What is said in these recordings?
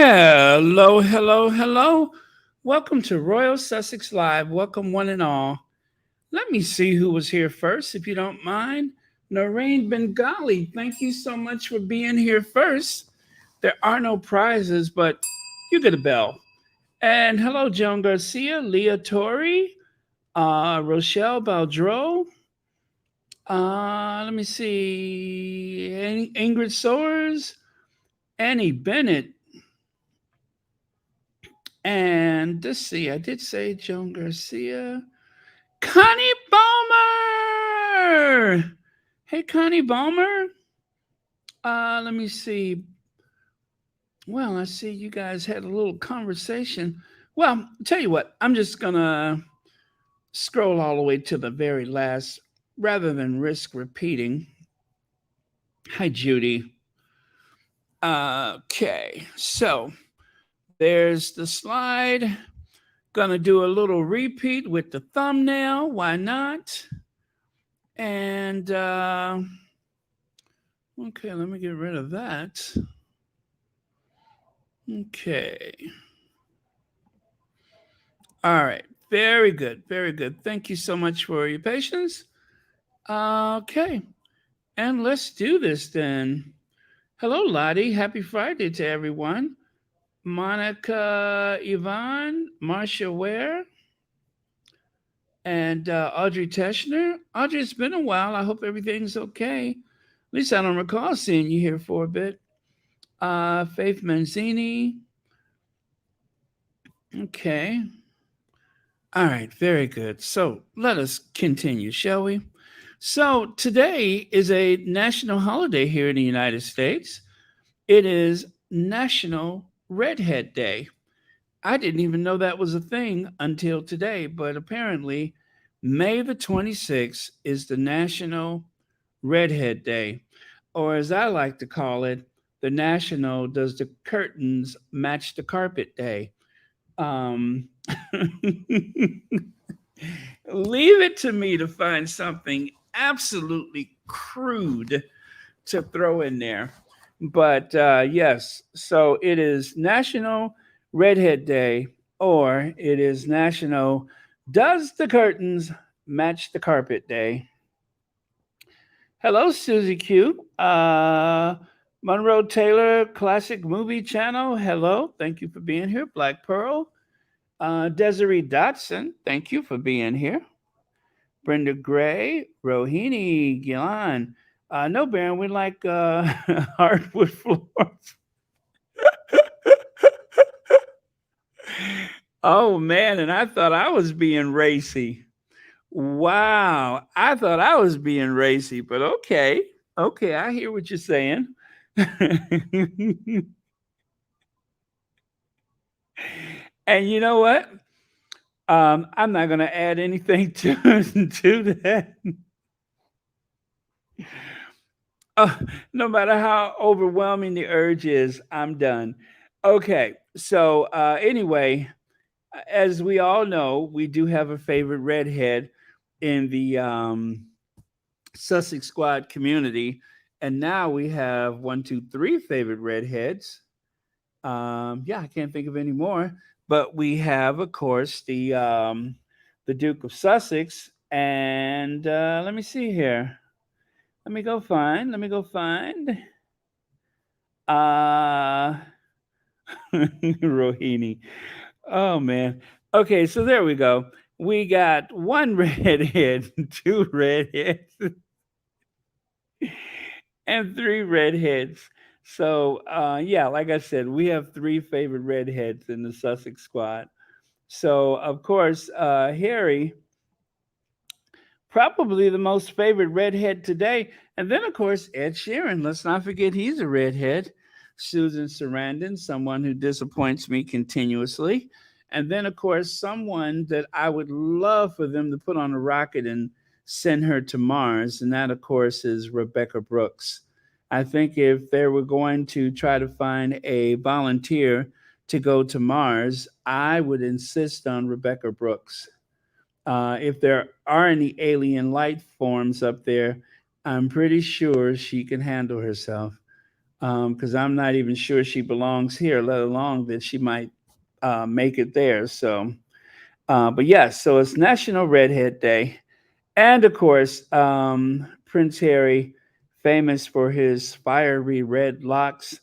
Hello, hello, hello. Welcome to Royal Sussex Live. Welcome, one and all. Let me see who was here first, if you don't mind. Noreen Bengali, thank you so much for being here first. There are no prizes, but you get a bell. And hello, Joan Garcia, Leah Torrey, Rochelle Baldreau. Let me see. Ingrid Soares, Annie Bennett, and let's see, I did say Joan Garcia. Connie Balmer! Hey, Connie Balmer. Let me see. Well, I see you guys had a little conversation. Well, tell you what, I'm just going to scroll all the way to the very last rather than risk repeating. Hi, Judy. Okay, so there's the slide. Gonna do a little repeat with the thumbnail. Why not? And okay, let me get rid of that. Okay. All right. Very good. Very good. Thank you so much for your patience. Okay. And let's do this then. Hello, Lottie. Happy Friday to everyone. Monica Yvonne, Marcia Ware, and Audrey Teschner. Audrey, it's been a while. I hope everything's okay. At least I don't recall seeing you here for a bit. Faith Manzini. Okay. All right, very good. So let us continue, shall we? So today is a national holiday here in the United States. It is National Redhead Day. I didn't even know that was a thing until today, but apparently May the 26th is the National Redhead Day, or as I like to call it, the National Does the Curtains Match the Carpet Day. Um, Leave it to me to find something absolutely crude to throw in there. But yes, so it is National Redhead Day, or it is National Does the Curtains Match the Carpet Day. Hello, Susie Q. Monroe Taylor Classic Movie Channel. Hello. Thank you for being here. Black Pearl. Desiree Dotson. Thank you for being here. Brenda Gray. Rohini Gilan. No, Baron, we like hardwood floors. Oh, man. And I thought I was being racy. Wow. I thought I was being racy, but okay. Okay. I hear what you're saying. And you know what? I'm not going to add anything to that. Uh, no matter how overwhelming the urge is, I'm done. Okay. So, anyway, as we all know, we do have a favorite redhead in the Sussex Squad community. And now we have one, two, three favorite redheads. Yeah, I can't think of any more. But we have, of course, the Duke of Sussex. And let me see here. Let me go find. Let me go find. Uh, Rohini. Oh man. Okay, so there we go. We got one redhead, two redheads, and three redheads. So yeah, like I said, we have three favorite redheads in the Sussex squad. So of course, Harry, probably the most favorite redhead today. And then of course, Ed Sheeran. Let's not forget he's a redhead. Susan Sarandon, someone who disappoints me continuously. And then, of course, someone that I would love for them to put on a rocket and send her to Mars. And that, of course, is Rebecca Brooks. I think if they were going to try to find a volunteer to go to Mars, I would insist on Rebecca Brooks. If there are any alien life forms up there, I'm pretty sure she can handle herself. because I'm not even sure she belongs here, let alone that she might make it there. So, but yes, so it's National Redhead Day. And of course, Prince Harry, famous for his fiery red locks.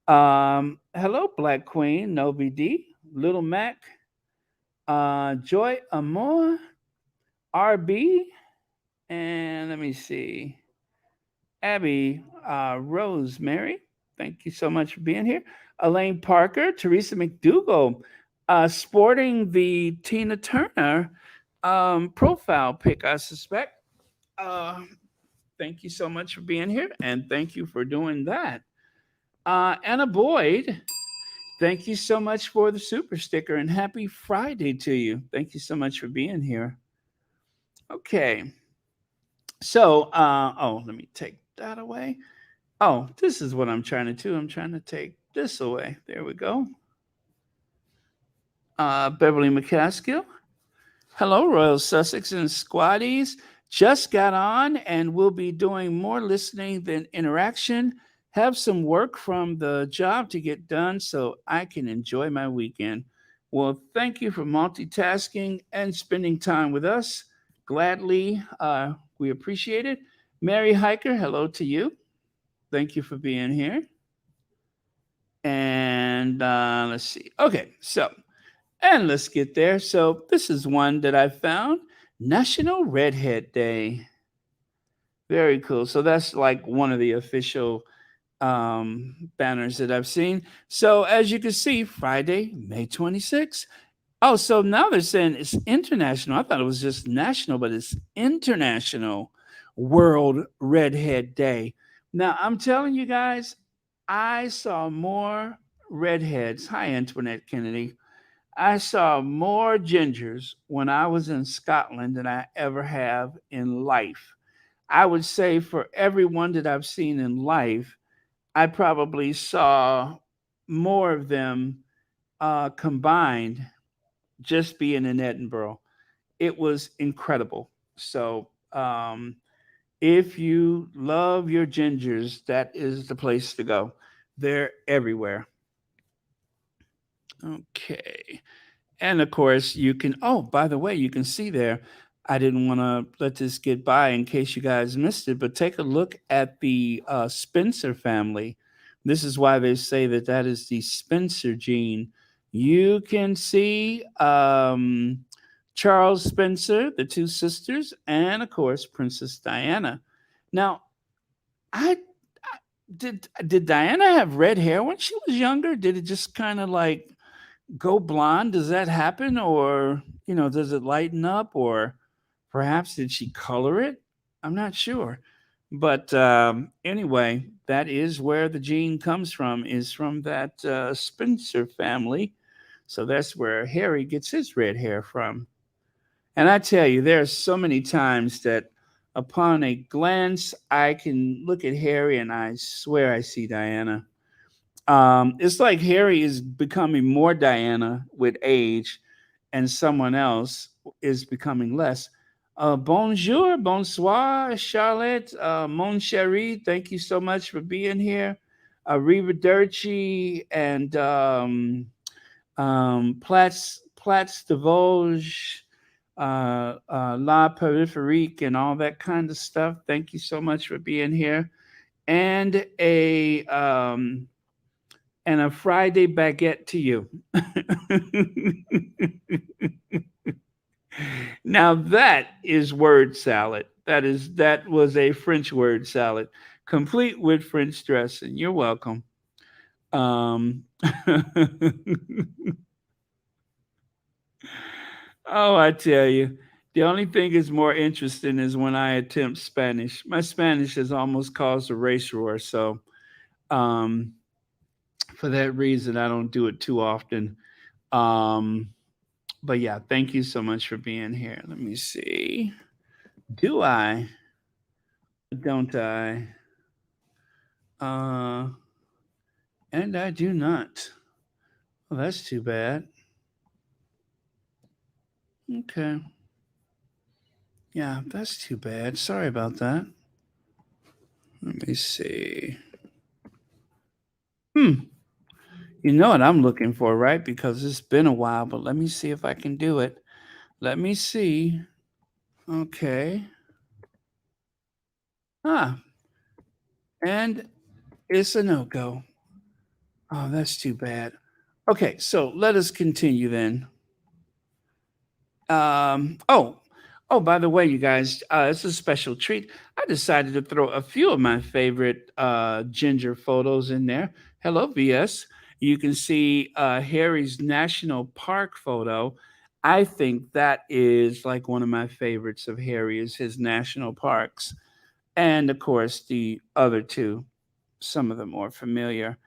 Hello, Black Queen, Novi D, Little Mac, Joy Amor, RB, and let me see, Abby Rosemary. Thank you so much for being here. Elaine Parker, Teresa McDougall, sporting the Tina Turner profile pic, I suspect. Uh, Thank you so much for being here, and thank you for doing that. Anna Boyd, thank you so much for the super sticker, and happy Friday to you. Thank you so much for being here. Okay, so oh, let me take that away. Oh, this is what I'm trying to do. I'm trying to take this away. There we go. Beverly McCaskill. Hello, Royal Sussex and Squaddies. Just got on and we'll be doing more listening than interaction. Have some work from the job to get done so I can enjoy my weekend. Well, thank you for multitasking and spending time with us. Gladly, we appreciate it. Mary Hiker, hello to you. Thank you for being here. And let's see. Okay, so and let's get there. So this is one that I found. National Redhead Day. Very cool. So that's like one of the official banners that I've seen. So as you can see, Friday, May 26th. Oh, so now they're saying it's international. I thought it was just national, but it's international World Redhead Day. Now I'm telling you guys, I saw more redheads. Hi, Antoinette Kennedy. I saw more gingers when I was in Scotland than I ever have in life. I would say for everyone that I've seen in life, I probably saw more of them combined just being in Edinburgh. It was incredible. So, if you love your gingers, that is the place to go. They're everywhere. Okay. And of course, you can, oh, by the way, you can see there, I didn't want to let this get by in case you guys missed it, but take a look at the Spencer family. This is why they say that that is the Spencer gene. You can see Charles Spencer, the two sisters, and of course, Princess Diana. Now, I, I did Diana have red hair when she was younger? Did it just kind of like go blonde? Does that happen, or does it lighten up, or perhaps did she color it? I'm not sure, but anyway, that is where the gene comes from. Is from that Spencer family, so that's where Harry gets his red hair from. And I tell you, there are so many times that upon a glance I can look at Harry and I swear I see Diana. It's like Harry is becoming more Diana with age, and someone else is becoming less. Bonjour, bonsoir, Charlotte, mon chéri. Thank you so much for being here. Arrivederci and Platz de Vosges, La Périphérique, and all that kind of stuff. Thank you so much for being here. And a Friday baguette to you. Now that is word salad. That was a French word salad, complete with French dressing. You're welcome. Um, oh, I tell you, the only thing is more interesting is when I attempt Spanish. My Spanish has almost caused a race war, so um, for that reason, I don't do it too often. Um, but yeah, thank you so much for being here. Let me see. Do I? Don't I? Uh, and I do not. Well, that's too bad. Okay. Yeah, that's too bad. Sorry about that. Let me see. Hmm. You know what I'm looking for, right? Because it's been a while, but let me see if I can do it. Let me see. Okay. Ah, and it's a no go. Oh, that's too bad. Okay, so let us continue then. Um, oh, oh, by the way, you guys, it's a special treat. I decided to throw a few of my favorite ginger photos in there. Hello, VS. You can see Harry's National Park photo. I think that is like one of my favorites of Harry is his national parks. And of course, the other two, some of them more familiar.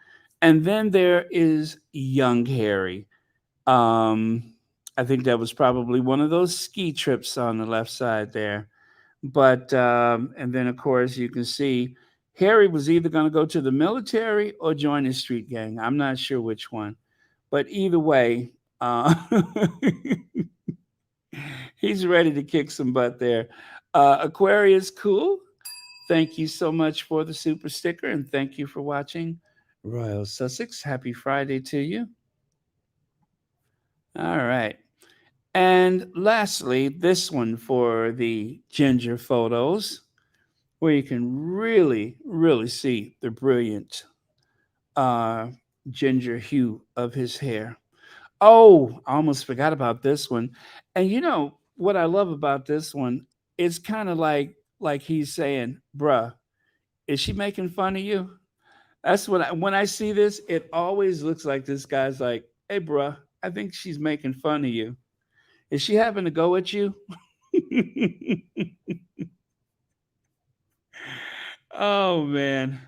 And then there is young Harry. Um, I think that was probably one of those ski trips on the left side there. But and then of course you can see Harry was either going to go to the military or join his street gang. I'm not sure which one, but either way, he's ready to kick some butt there. Aquarius, cool. Thank you so much for the super sticker, and thank you for watching Royal Sussex. Happy Friday to you. All right. And lastly, this one for the ginger photos, where you can really, really see the brilliant uh, ginger hue of his hair. Oh, I almost forgot about this one. And you know what I love about this one? It's kind of like he's saying, "Bruh, is she making fun of you?" That's what when I see this, it always looks like this guy's like, "Hey, bruh, I think she's making fun of you. Is she having to go at you?" Oh man.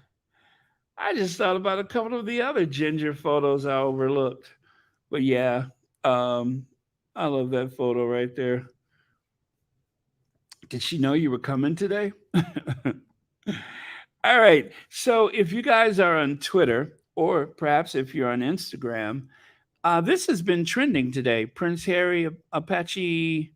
I just thought about a couple of the other ginger photos I overlooked. But yeah, um, I love that photo right there. Did she know you were coming today? All right. So if you guys are on Twitter, or perhaps if you're on Instagram, this has been trending today. Prince Harry Apache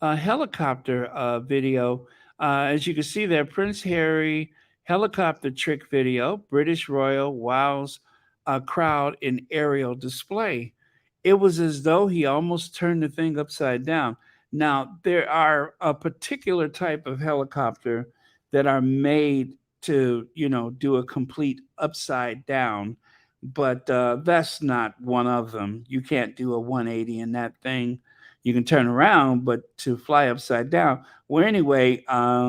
helicopter video. As you can see there, Prince Harry helicopter trick video, British Royal wows a crowd in aerial display. It was as though he almost turned the thing upside down. Now, there are a particular type of helicopter that are made to, do a complete upside down, but that's not one of them. You can't do a 180 in that thing. You can turn around, but to fly upside down. Well, anyway,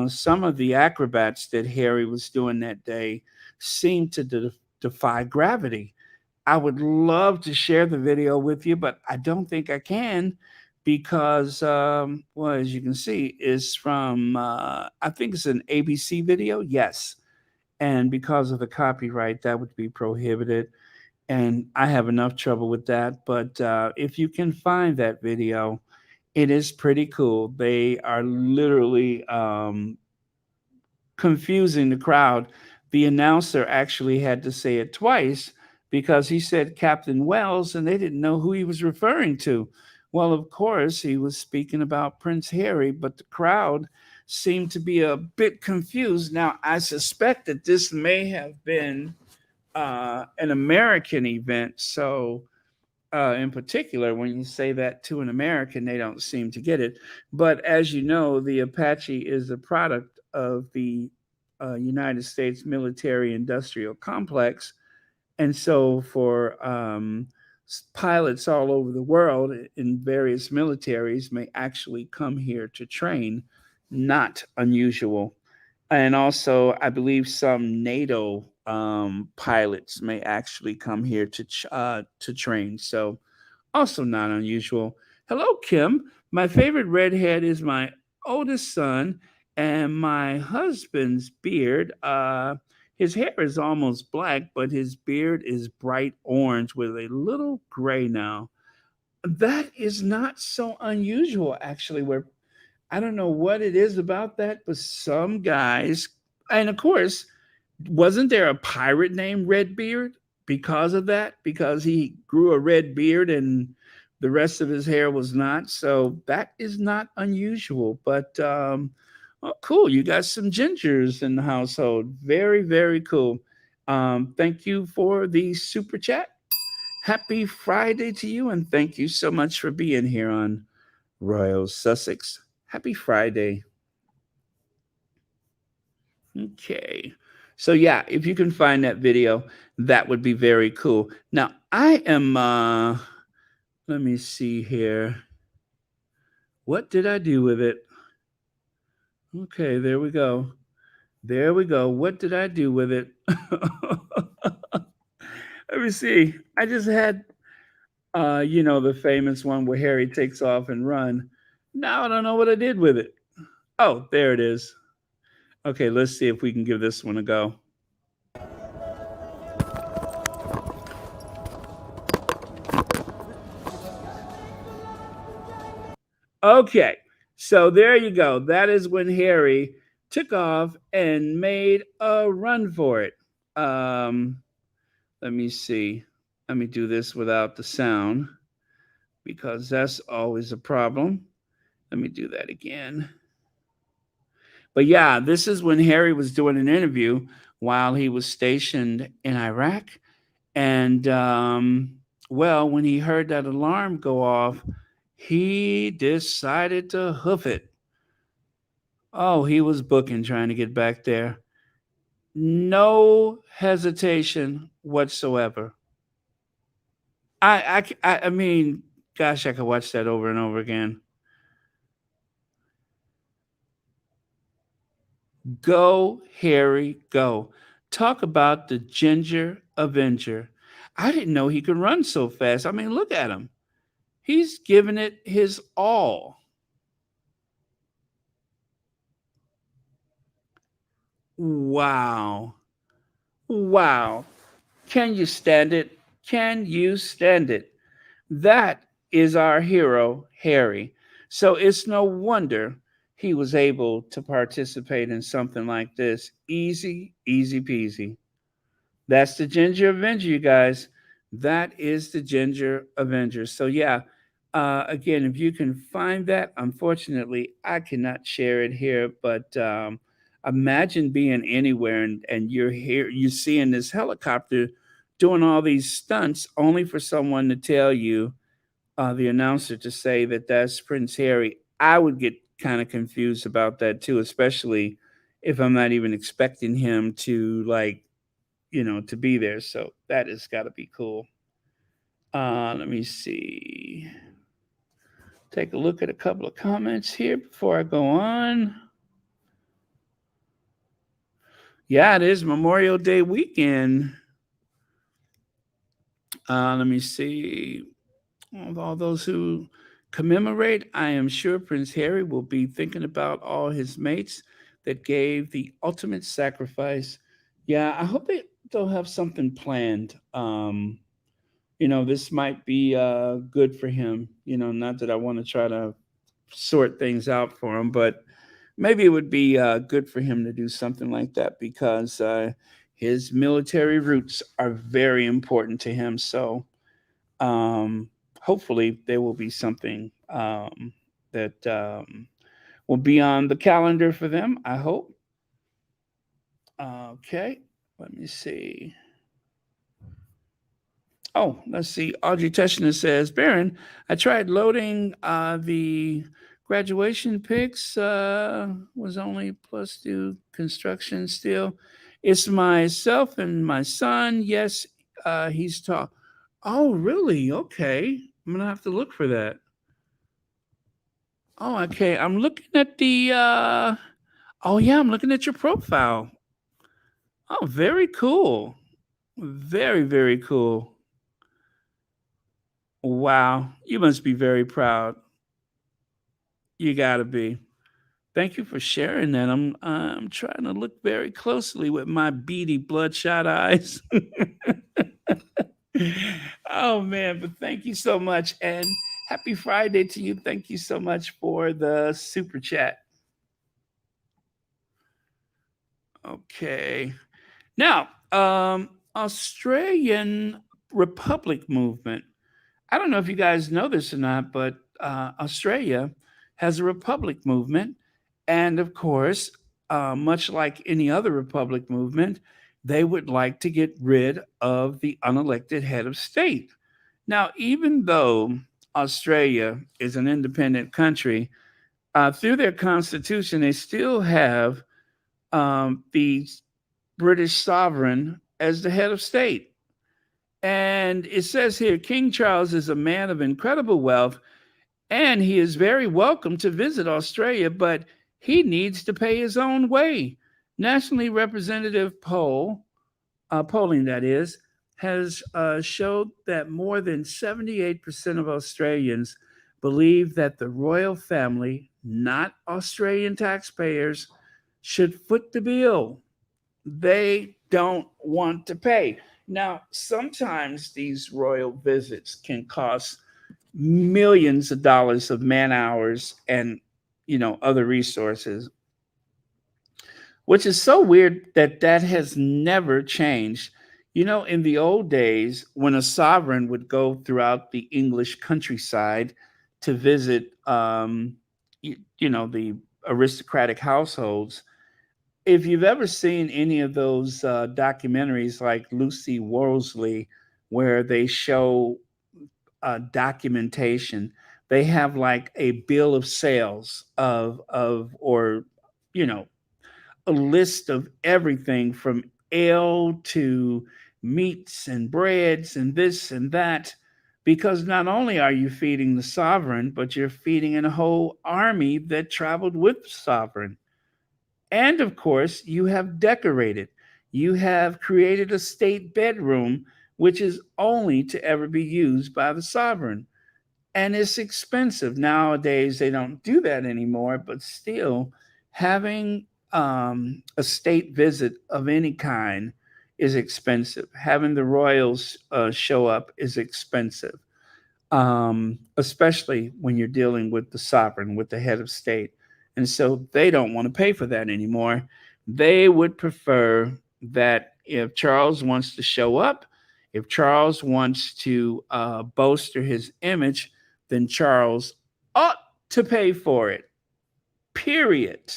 some of the acrobats that Harry was doing that day seemed to defy gravity. I would love to share the video with you, but I don't think I can because, well, as you can see, it's from, I think it's an ABC video. Yes. And because of the copyright, that would be prohibited. And I have enough trouble with that. But if you can find that video, it is pretty cool. They are literally confusing the crowd. The announcer actually had to say it twice because he said Captain Wells and they didn't know who he was referring to. Well, of course, he was speaking about Prince Harry, but the crowd seemed to be a bit confused. Now, I suspect that this may have been an American event. So, in particular, when you say that to an American, they don't seem to get it. But as you know, the Apache is a product of the United States military industrial complex. And so, for pilots all over the world in various militaries, may actually come here to train, not unusual. And also, I believe some NATO pilots may actually come here to train. So, also not unusual. Hello, Kim. My favorite redhead is my oldest son, and my husband's beard. His hair is almost black, but his beard is bright orange with a little gray now. That is not so unusual, actually, where I don't know what it is about that, but some guys, and of course, wasn't there a pirate named Redbeard because of that? Because he grew a red beard and the rest of his hair was not. So that is not unusual. But oh, cool. You got some gingers in the household. Very, very cool. Thank you for the super chat. Happy Friday to you, and thank you so much for being here on Royal Sussex. Happy Friday. Okay. So yeah, if you can find that video, that would be very cool. Now, I am let me see here. What did I do with it? Okay, there we go. There we go. What did I do with it? Let me see. I just had the famous one where Harry takes off and run. Now I don't know what I did with it. Oh, there it is. Okay, let's see if we can give this one a go. Okay, so there you go. That is when Harry took off and made a run for it. Let me see. Let me do this without the sound because that's always a problem. Let me do that again. But yeah, this is when Harry was doing an interview while he was stationed in Iraq. And well, when he heard that alarm go off, he decided to hoof it. Oh, he was booking trying to get back there. No hesitation whatsoever. I mean, gosh, I could watch that over and over again. Go, Harry, go. Talk about the Ginger Avenger. I didn't know he could run so fast. I mean, look at him. He's giving it his all. Wow. Wow. Can you stand it? Can you stand it? That is our hero, Harry. So it's no wonder he was able to participate in something like this. Easy, easy peasy. That's the Ginger Avenger, you guys. That is the Ginger Avenger. So yeah, again, if you can find that, unfortunately, I cannot share it here. But imagine being anywhere and you're here, you're seeing this helicopter doing all these stunts, only for someone to tell you, the announcer to say that that's Prince Harry. I would get kind of confused about that too, especially if I'm not even expecting him to to be there. So that has got to be cool. Let me see. Take a look at a couple of comments here before I go on. Yeah, it is Memorial Day weekend. Let me see. All those who commemorate, I am sure Prince Harry will be thinking about all his mates that gave the ultimate sacrifice. Yeah, I hope they'll have something planned. This might be good for him. Not that I want to try to sort things out for him, but maybe it would be good for him to do something like that because his military roots are very important to him. So hopefully there will be something that will be on the calendar for them. I hope. Okay, let me see. Oh, let's see. Audrey Teschner says, Baron, I tried loading the graduation pics, was only plus two construction still. It's myself and my son. Yes, he's tall. Oh, really? Okay. I'm going to have to look for that. Oh, okay. I'm looking at oh, yeah, I'm looking at your profile. Oh, very cool. Very, very cool. Wow, you must be very proud. You gotta be. Thank you for sharing that. I'm trying to look very closely with my beady bloodshot eyes. Oh man, but thank you so much and happy Friday to you. Thank you so much for the super chat. Okay. Now, Australian Republic movement. I don't know if you guys know this or not, but Australia has a republic movement. And of course, much like any other republic movement, they would like to get rid of the unelected head of state. Now, even though Australia is an independent country, through their constitution, they still have the British sovereign as the head of state. And it says here King Charles is a man of incredible wealth, and he is very welcome to visit Australia, but he needs to pay his own way. Nationally representative polling that is, has showed that more than 78% of Australians believe that the royal family, not Australian taxpayers, should foot the bill. They don't want to pay. Now, sometimes these royal visits can cost millions of dollars of man hours and other resources, which is so weird that that has never changed. In the old days, when a sovereign would go throughout the English countryside to visit, the aristocratic households, if you've ever seen any of those documentaries like Lucy Worsley, where they show documentation, they have like a bill of sales of or you know a list of everything from ale to meats and breads and this and that, because not only are you feeding the sovereign, but you're feeding a whole army that traveled with the sovereign. And of course, you have decorated, you have created a state bedroom, which is only to ever be used by the sovereign. And it's expensive. Nowadays, they don't do that anymore, but still, having a state visit of any kind is expensive. Having the royals show up is expensive, especially when you're dealing with the sovereign, with the head of state. And so they don't want to pay for that anymore. They would prefer that if Charles wants to show up, if Charles wants to bolster his image, then Charles ought to pay for it, period.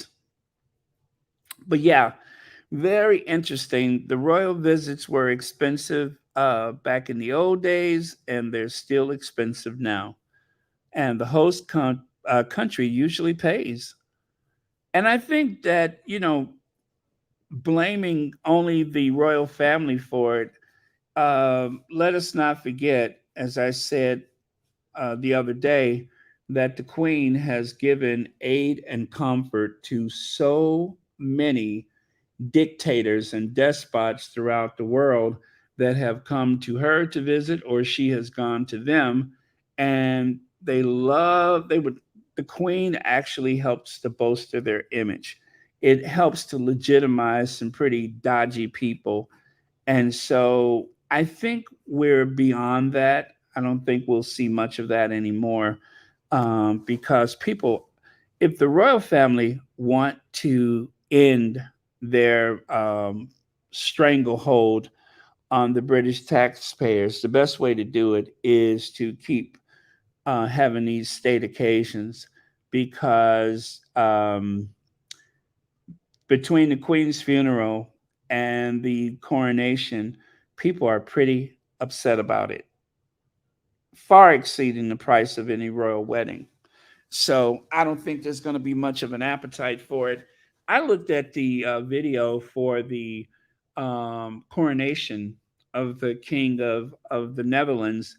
But yeah, very interesting. The royal visits were expensive back in the old days, and they're still expensive now. And the host country usually pays. And I think that, blaming only the royal family for it, let us not forget, as I said the other day, that the Queen has given aid and comfort to so many dictators and despots throughout the world that have come to her to visit, or she has gone to them. And the Queen actually helps to bolster their image. It helps to legitimize some pretty dodgy people. And so I think we're beyond that. I don't think we'll see much of that anymore, because people, if the royal family want to end their stranglehold on the British taxpayers, the best way to do it is to keep having these state occasions, because between the Queen's funeral and the coronation, people are pretty upset about it, far exceeding the price of any royal wedding. So I don't think there's going to be much of an appetite for it. I looked at the video for the coronation of the King of the Netherlands,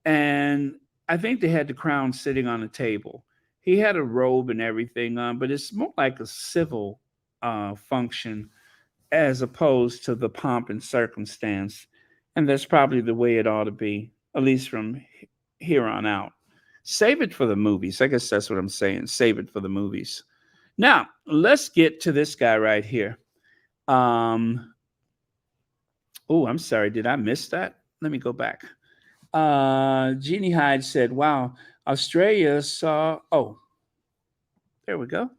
and I think they had the crown sitting on a table. He had a robe and everything on, but it's more like a civil function as opposed to the pomp and circumstance. And that's probably the way it ought to be, at least from here on out. Save it for the movies. I guess that's what I'm saying. Save it for the movies. Now, let's get to this guy right here. Um, oh, I'm sorry. Did I miss that? Let me go back. Jeannie Hyde said, wow, Australia saw. Oh, there we go.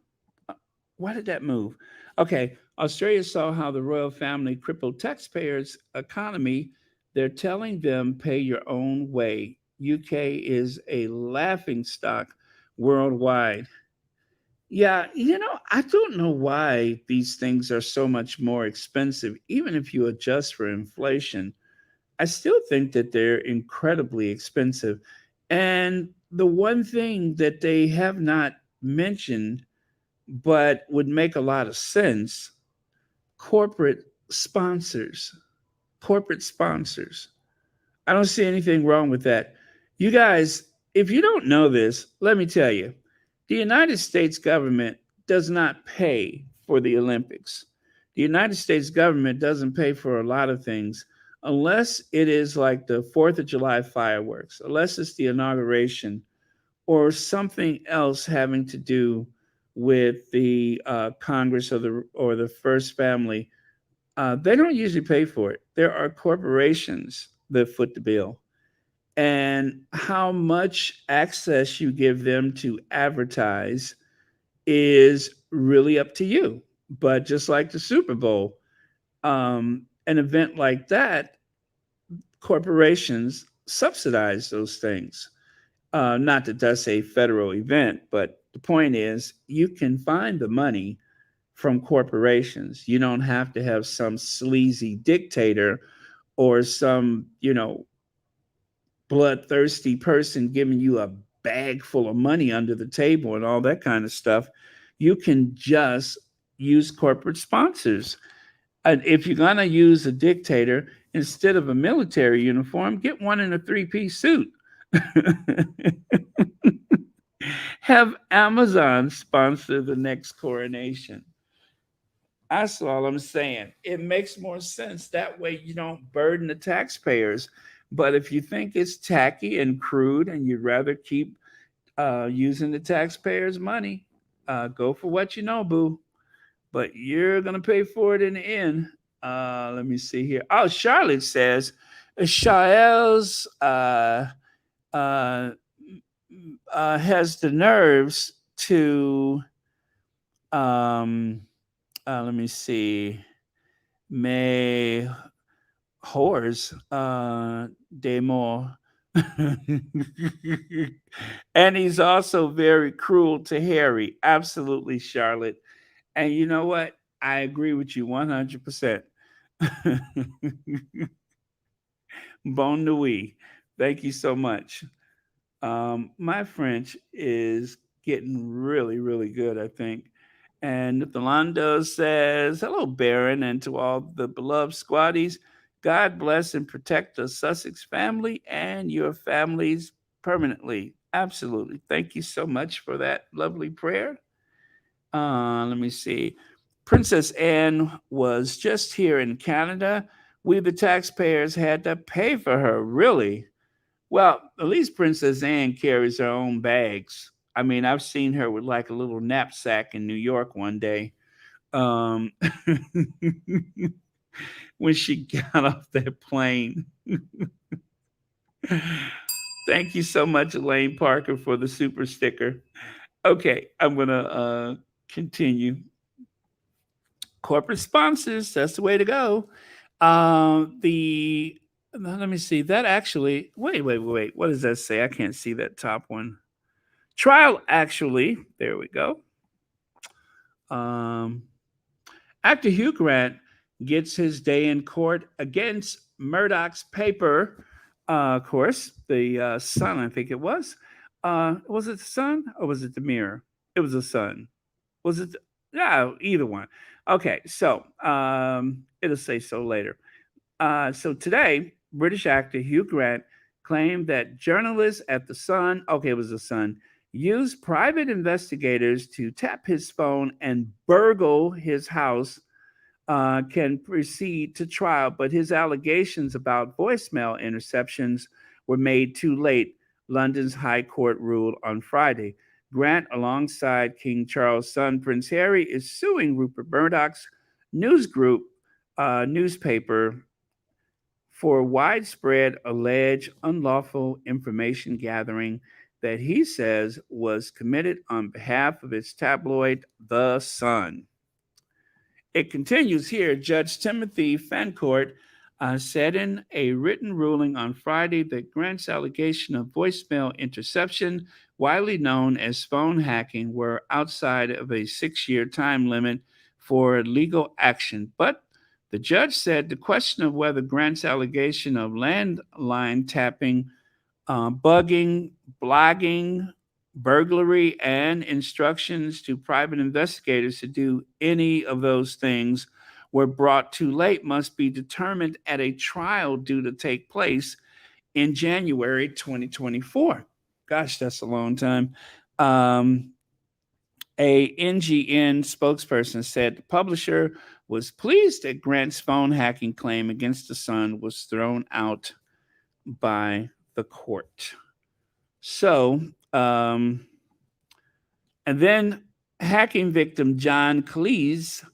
Why did that move? Okay, Australia saw how the royal family crippled taxpayers' economy. They're telling them pay your own way. UK is a laughing stock worldwide. Yeah, I don't know why these things are so much more expensive, even if you adjust for inflation. I still think that they're incredibly expensive. And the one thing that they have not mentioned, but would make a lot of sense, corporate sponsors. Corporate sponsors. I don't see anything wrong with that. You guys, if you don't know this, let me tell you, the United States government does not pay for the Olympics. The United States government doesn't pay for a lot of things unless it is like the 4th of July fireworks, unless it's the inauguration or something else having to do with the Congress or the first family. They don't usually pay for it. There are corporations that foot the bill, and how much access you give them to advertise is really up to you. But just like the Super Bowl, an event like that, corporations subsidize those things. Not that that's a federal event, but the point is you can find the money from corporations. You don't have to have some sleazy dictator or some, bloodthirsty person giving you a bag full of money under the table and all that kind of stuff. You can just use corporate sponsors. And if you're going to use a dictator, instead of a military uniform, get one in a three-piece suit. Have Amazon sponsor the next coronation. That's all I'm saying. It makes more sense. That way you don't burden the taxpayers. But if you think it's tacky and crude and you'd rather keep using the taxpayers' money, go for what you know, boo. But you're going to pay for it in the end. Let me see here. Oh, Charlotte says, Shael's uh, has the nerves to, um, let me see, May whores, Demo. And he's also very cruel to Harry. Absolutely, Charlotte. And you know what? I agree with you 100%. Bon nuit. Thank you so much. My French is getting really, really good, I think. And Thalando says, hello, Baron, and to all the beloved squaddies. God bless and protect the Sussex family and your families permanently. Absolutely. Thank you so much for that lovely prayer. Let me see. Princess Anne was just here in Canada. We, the taxpayers, had to pay for her. Really? Well, at least Princess Anne carries her own bags. I mean, I've seen her with like a little knapsack in New York one day. Um, when she got off that plane. Thank you so much, Elaine Parker, for the super sticker. Okay, I'm going to continue. Corporate sponsors, that's the way to go. The Let me see. That actually, wait. What does that say? I can't see that top one. Trial actually, there we go. Um, Actor Hugh Grant gets his day in court against Murdoch's paper. Of course, the Sun, I think it was. Was it the Sun or was it the Mirror? It was the Sun. Was it? Yeah, either one. Okay, so it'll say so later. So today, British actor Hugh Grant claimed that journalists at the Sun, okay, it was the Sun, used private investigators to tap his phone and burgle his house. Can proceed to trial, but his allegations about voicemail interceptions were made too late. London's High Court ruled on Friday. Grant, alongside King Charles' son, Prince Harry, is suing Rupert Murdoch's news group newspaper for widespread alleged unlawful information gathering that he says was committed on behalf of its tabloid, The Sun. It continues here. Judge Timothy Fancourt said in a written ruling on Friday that Grant's allegation of voicemail interception widely known as phone hacking, were outside of a 6 year time limit for legal action. But the judge said the question of whether Grant's allegation of landline tapping, bugging, blogging, burglary, and instructions to private investigators to do any of those things were brought too late must be determined at a trial due to take place in January 2024. Gosh, that's a long time. Um, a NGN spokesperson said the publisher was pleased that Grant's phone hacking claim against the Sun was thrown out by the court. So, and then hacking victim John Cleese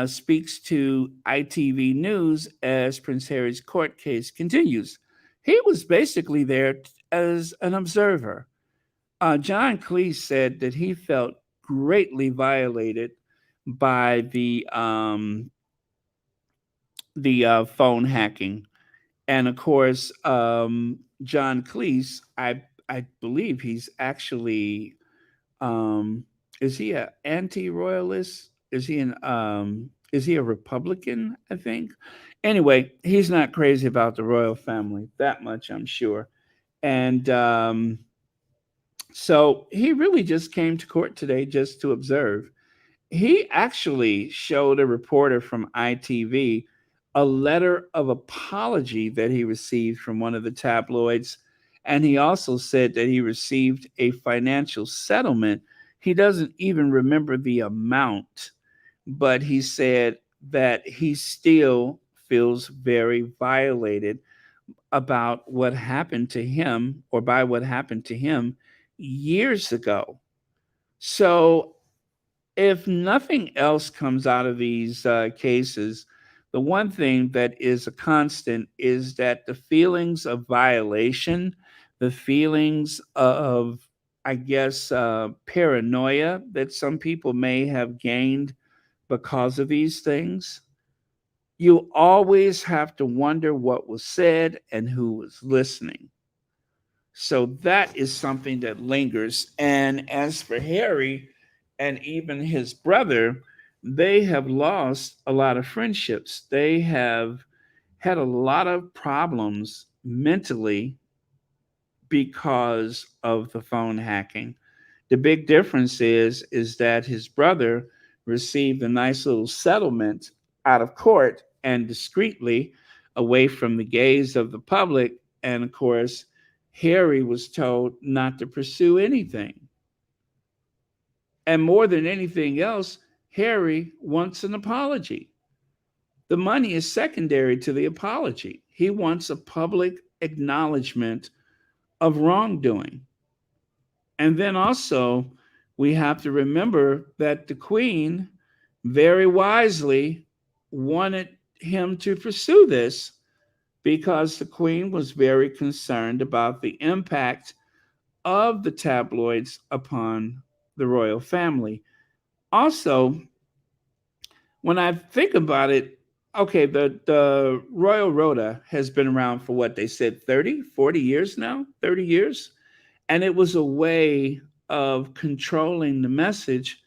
speaks to ITV News as Prince Harry's court case continues. He was basically there as an observer. John Cleese said that he felt greatly violated by the phone hacking, and of course, John Cleese, I believe he's actually, um, is he an anti-royalist? Is he a Republican? I think. Anyway, he's not crazy about the royal family that much, I'm sure, and so he really just came to court today just to observe. He actually showed a reporter from ITV a letter of apology that he received from one of the tabloids. And he also said that he received a financial settlement. He doesn't even remember the amount, but he said that he still feels very violated about what happened to him or by what happened to him years ago. So if nothing else comes out of these cases, the one thing that is a constant is that the feelings of violation, the feelings of, I guess, paranoia that some people may have gained because of these things, you always have to wonder what was said and who was listening. So that is something that lingers. And as for Harry and even his brother, they have lost a lot of friendships. They have had a lot of problems mentally because of the phone hacking. The big difference is that his brother received a nice little settlement out of court and discreetly away from the gaze of the public. And of course, Harry was told not to pursue anything. And more than anything else, Harry wants an apology. The money is secondary to the apology. He wants a public acknowledgement of wrongdoing. And then also, we have to remember that the Queen very wisely wanted him to pursue this because the Queen was very concerned about the impact of the tabloids upon the royal family. Also, when I think about it, okay, the Royal Rota has been around for what they said 30, 40 years now, 30 years. And it was a way of controlling the message.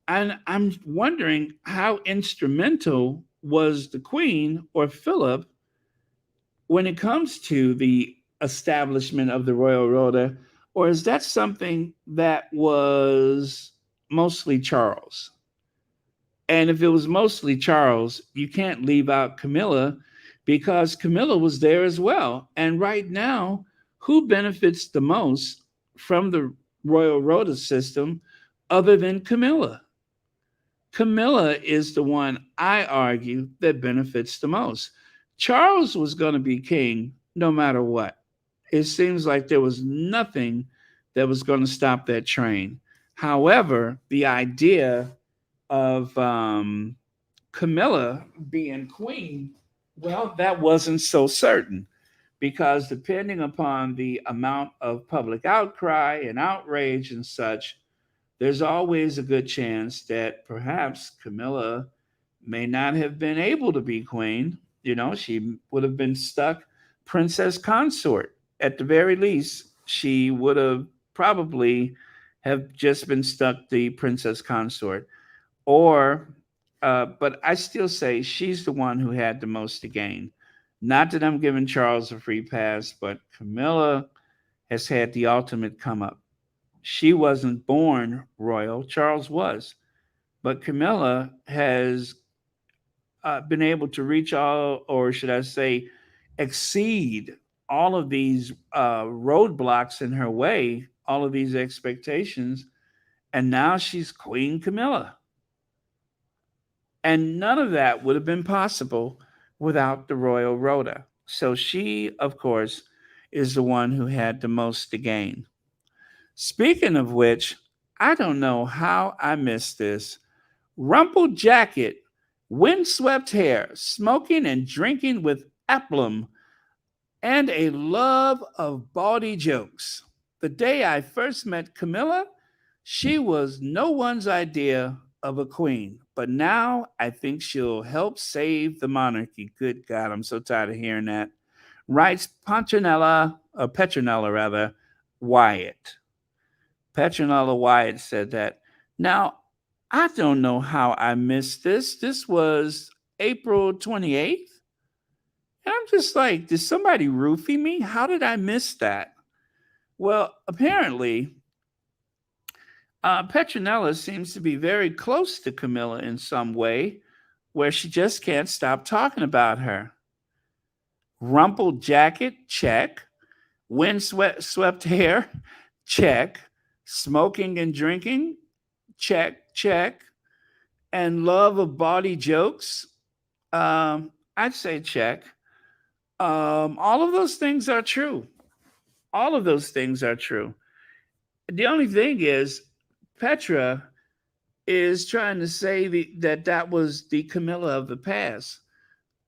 And I'm wondering how instrumental was the Queen or Philip when it comes to the establishment of the Royal Rota, or is that something that was mostly Charles? And if it was mostly Charles, you can't leave out Camilla because Camilla was there as well. And right now, who benefits the most from the Royal Rota system other than Camilla? Camilla is the one I argue that benefits the most. Charles was going to be king no matter what. It seems like there was nothing that was going to stop that train. However, the idea of Camilla being queen, well, that wasn't so certain because depending upon the amount of public outcry and outrage and such, there's always a good chance that perhaps Camilla may not have been able to be queen. You know, she would have been stuck princess consort. At the very least, she would have probably have just been stuck the princess consort. Or, but I still say she's the one who had the most to gain. Not that I'm giving Charles a free pass, but Camilla has had the ultimate come up. She wasn't born royal, Charles was. But Camilla has been able to reach all, or should I say, exceed all of these roadblocks in her way, all of these expectations, and now she's Queen Camilla. And none of that would have been possible without the royal Rota. So she, of course, is the one who had the most to gain. Speaking of which, I don't know how I missed this. Rumpled jacket, windswept hair, smoking and drinking with aplomb, and a love of bawdy jokes. The day I first met Camilla, she was no one's idea of a queen, but now I think she'll help save the monarchy. Good God, I'm so tired of hearing that. Writes Petronella rather, Wyatt. Petronella Wyatt said that. Now, I don't know how I missed this. This was April 28th. And I'm just like, did somebody roofie me? How did I miss that? Well, apparently, Petronella seems to be very close to Camilla in some way, where she just can't stop talking about her. Rumpled jacket, check. Swept hair, check. Smoking and drinking, check, check. And love of body jokes, I'd say check. All of those things are true. All of those things are true. The only thing is, Petra is trying to say that was the Camilla of the past.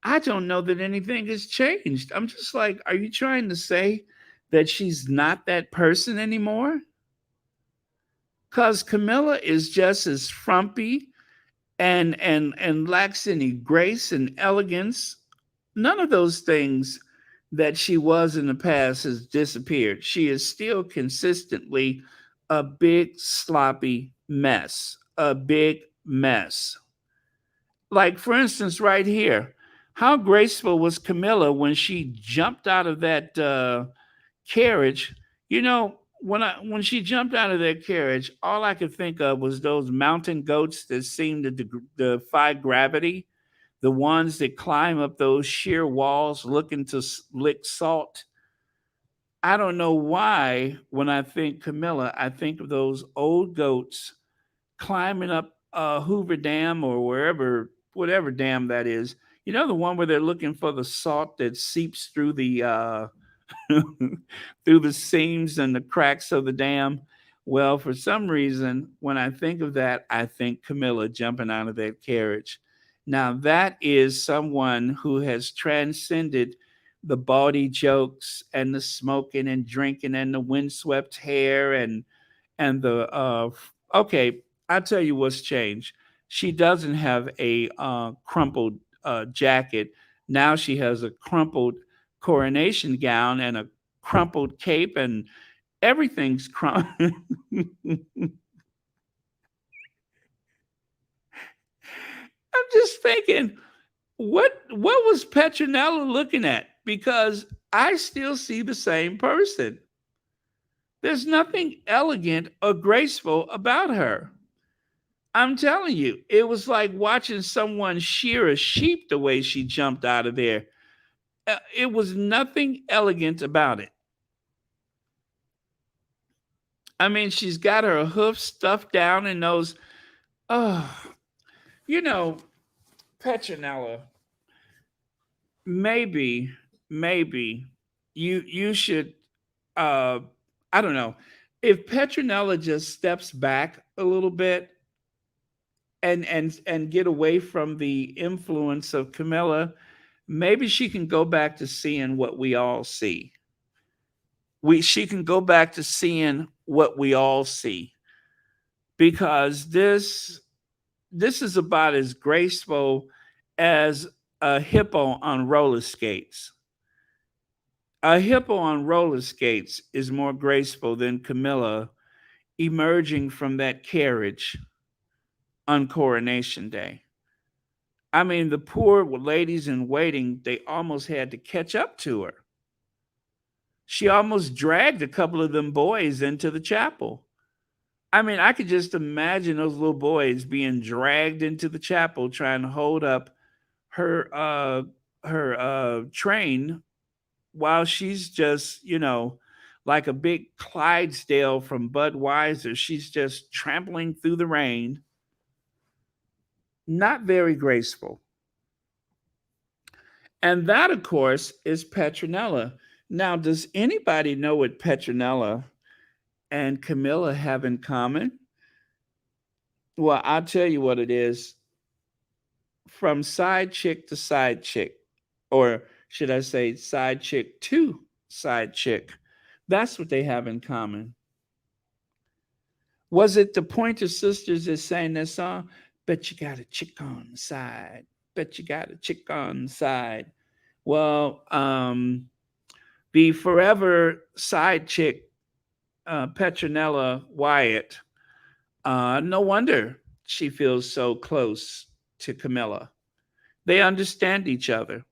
I don't know that anything has changed. I'm just like, are you trying to say that she's not that person anymore? Because Camilla is just as frumpy and lacks any grace and elegance. None of those things that she was in the past has disappeared. She is still consistently a big sloppy mess, a big mess. Like, for instance, right here, how graceful was Camilla when she jumped out of that carriage? You know, when she jumped out of that carriage, all I could think of was those mountain goats that seem to defy gravity, the ones that climb up those sheer walls looking to lick salt. I don't know why when I think Camilla, I think of those old goats climbing up Hoover Dam or wherever, whatever dam that is. You know, the one where they're looking for the salt that seeps through the through the seams and the cracks of the dam. Well, for some reason, when I think of that, I think Camilla jumping out of that carriage. Now, that is someone who has transcended the bawdy jokes and the smoking and drinking and the windswept hair and the okay, I'll tell you what's changed. She doesn't have a crumpled jacket. Now she has a crumpled coronation gown and a crumpled cape, and everything's crumpled. I'm just thinking, what was Petronella looking at? Because I still see the same person. There's nothing elegant or graceful about her. I'm telling you, it was like watching someone shear a sheep the way she jumped out of there. It was nothing elegant about it. I mean, she's got her hoof stuffed down in those. Oh, you know, Petronella. Maybe, maybe you should. Uh, I don't know if Petronella just steps back a little bit and get away from the influence of Camilla. Maybe she can go back to seeing what we all see. She can go back to seeing what we all see because this is about as graceful as a hippo on roller skates. A hippo on roller skates is more graceful than Camilla emerging from that carriage on Coronation Day. I mean, the poor ladies in waiting, they almost had to catch up to her. She almost dragged a couple of them boys into the chapel. I mean, I could just imagine those little boys being dragged into the chapel trying to hold up her train while she's just, like a big Clydesdale from Budweiser. She's just trampling through the rain. Not very graceful. And that, of course, is Petronella. Now, does anybody know what Petronella and Camilla have in common? Well, I'll tell you what it is. From side chick to side chick, or should I say side chick to side chick. That's what they have in common. Was it the Pointer Sisters that sang that song? Bet you got a chick on the side. Bet you got a chick on the side. Well, the forever side chick, Petronella Wyatt, no wonder she feels so close to Camilla. They understand each other,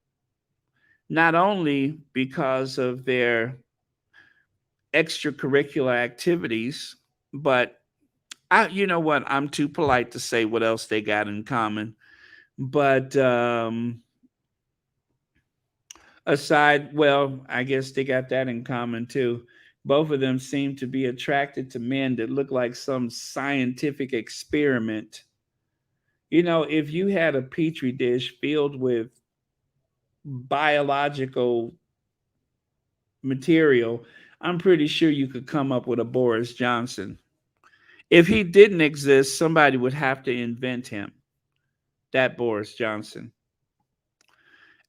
not only because of their extracurricular activities, but you know what? I'm too polite to say what else they got in common. But aside, well, I guess they got that in common too. Both of them seem to be attracted to men that look like some scientific experiment. If you had a petri dish filled with biological material, I'm pretty sure you could come up with a Boris Johnson. If he didn't exist, somebody would have to invent him, that Boris Johnson.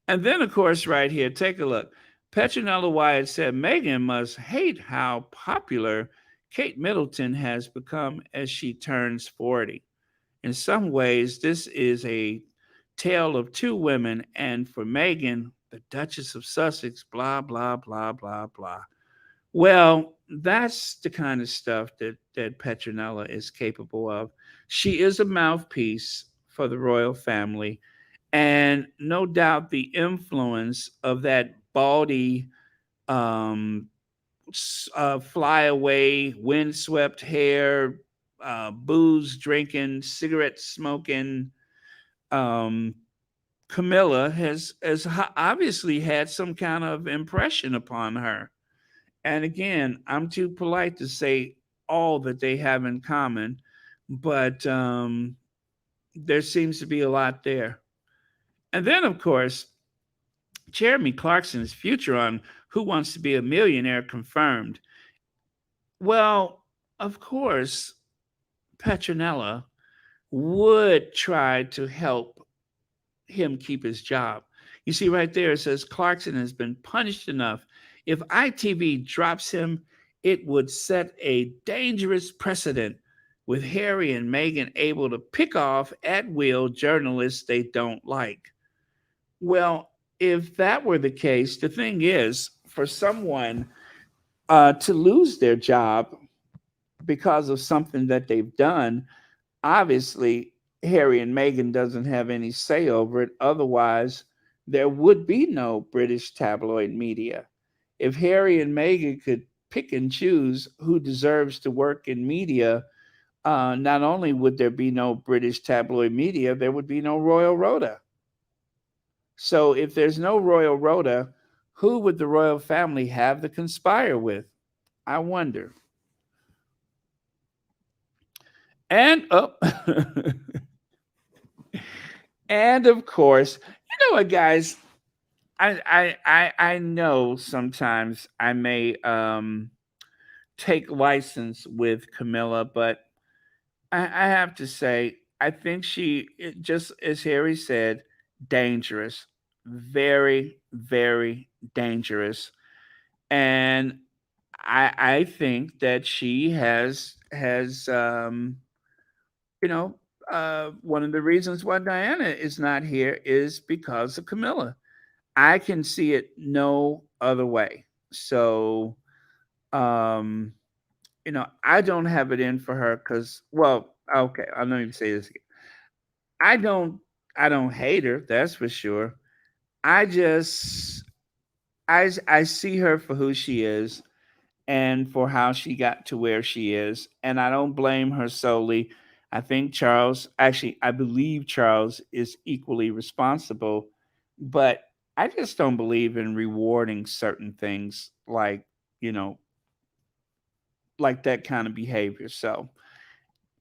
And then, of course, right here, take a look. Petronella Wyatt said Meghan must hate how popular Kate Middleton has become as she turns 40. In some ways, this is a tale of two women, and for Meghan, the Duchess of Sussex, blah, blah, blah, blah, blah. Well, that's the kind of stuff that Petronella is capable of. She is a mouthpiece for the royal family, and no doubt the influence of that baldy, um, flyaway, windswept hair, booze drinking, cigarette smoking, um, Camilla has obviously had some kind of impression upon her. And again, I'm too polite to say all that they have in common, but there seems to be a lot there. And then, of course, Jeremy Clarkson's future on Who Wants to Be a Millionaire confirmed. Well, of course, Petronella would try to help him keep his job. You see, right there, it says Clarkson has been punished enough. If ITV drops him, it would set a dangerous precedent with Harry and Meghan able to pick off at will journalists they don't like. Well, if that were the case, the thing is, for someone to lose their job because of something that they've done, obviously Harry and Meghan doesn't have any say over it. Otherwise, there would be no British tabloid media. If Harry and Meghan could pick and choose who deserves to work in media, not only would there be no British tabloid media, there would be no Royal Rota. So if there's no Royal Rota, who would the royal family have to conspire with? I wonder. And and of course, you know what, guys? I know sometimes I may take license with Camilla, but I have to say I think just as Harry said, dangerous, very very dangerous, and I think that she has you know one of the reasons why Diana is not here is because of Camilla. I can see it no other way. So, um, I don't have it in for her because, well, okay, I'll not even say this again. I don't, I don't hate her. That's for sure. I just, I see her for who she is and for how she got to where she is, and I don't blame her solely. I think Charles, actually, I believe Charles is equally responsible, but I just don't believe in rewarding certain things like, you know, like that kind of behavior. So,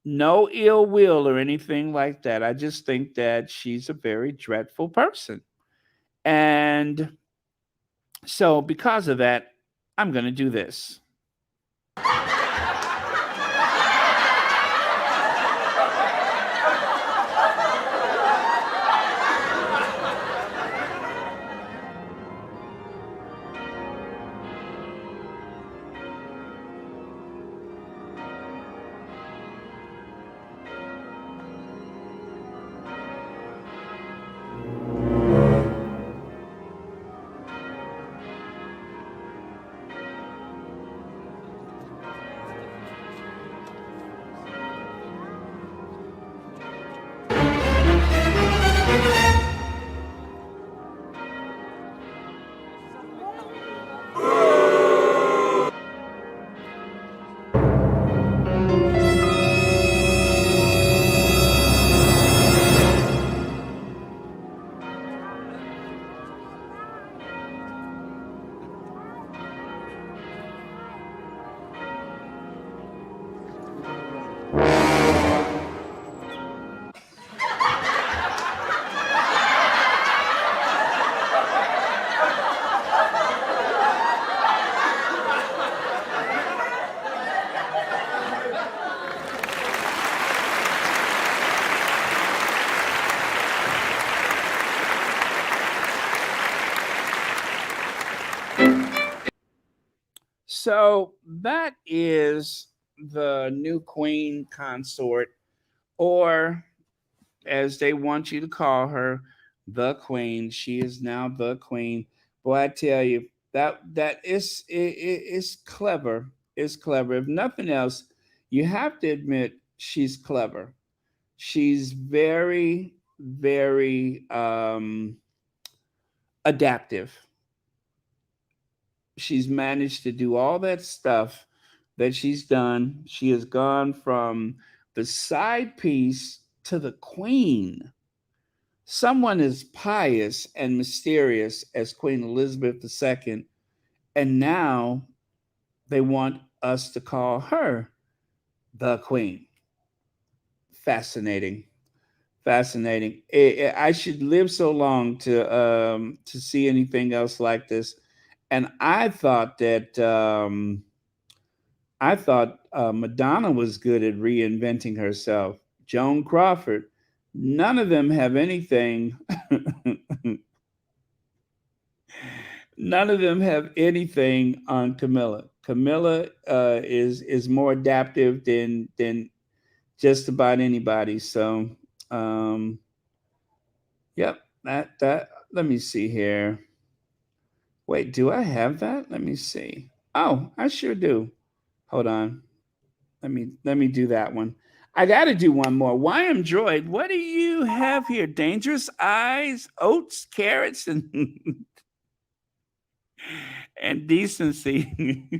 no ill will or anything like that. I just think that she's a very dreadful person. And so, because of that, I'm going to do this. So that is the new queen consort, or as they want you to call her, the queen. She is now the queen. Boy, I tell you, that is it's clever. It's clever. If nothing else, you have to admit she's clever. She's very, very adaptive. She's managed to do all that stuff that she's done. She has gone from the side piece to the queen. Someone as pious and mysterious as Queen Elizabeth II, and now they want us to call her the queen. Fascinating. Fascinating. I should live so long to see anything else like this. And I thought Madonna was good at reinventing herself. Joan Crawford. None of them have anything. None of them have anything on Camilla. Camilla is more adaptive than just about anybody. So, um, yep. That. Let me see here. Wait, do I have that? Let me see. Oh, I sure do. Hold on. Let me do that one. I got to do one more. YM Droid, what do you have here? Dangerous eyes, oats, carrots, and and decency.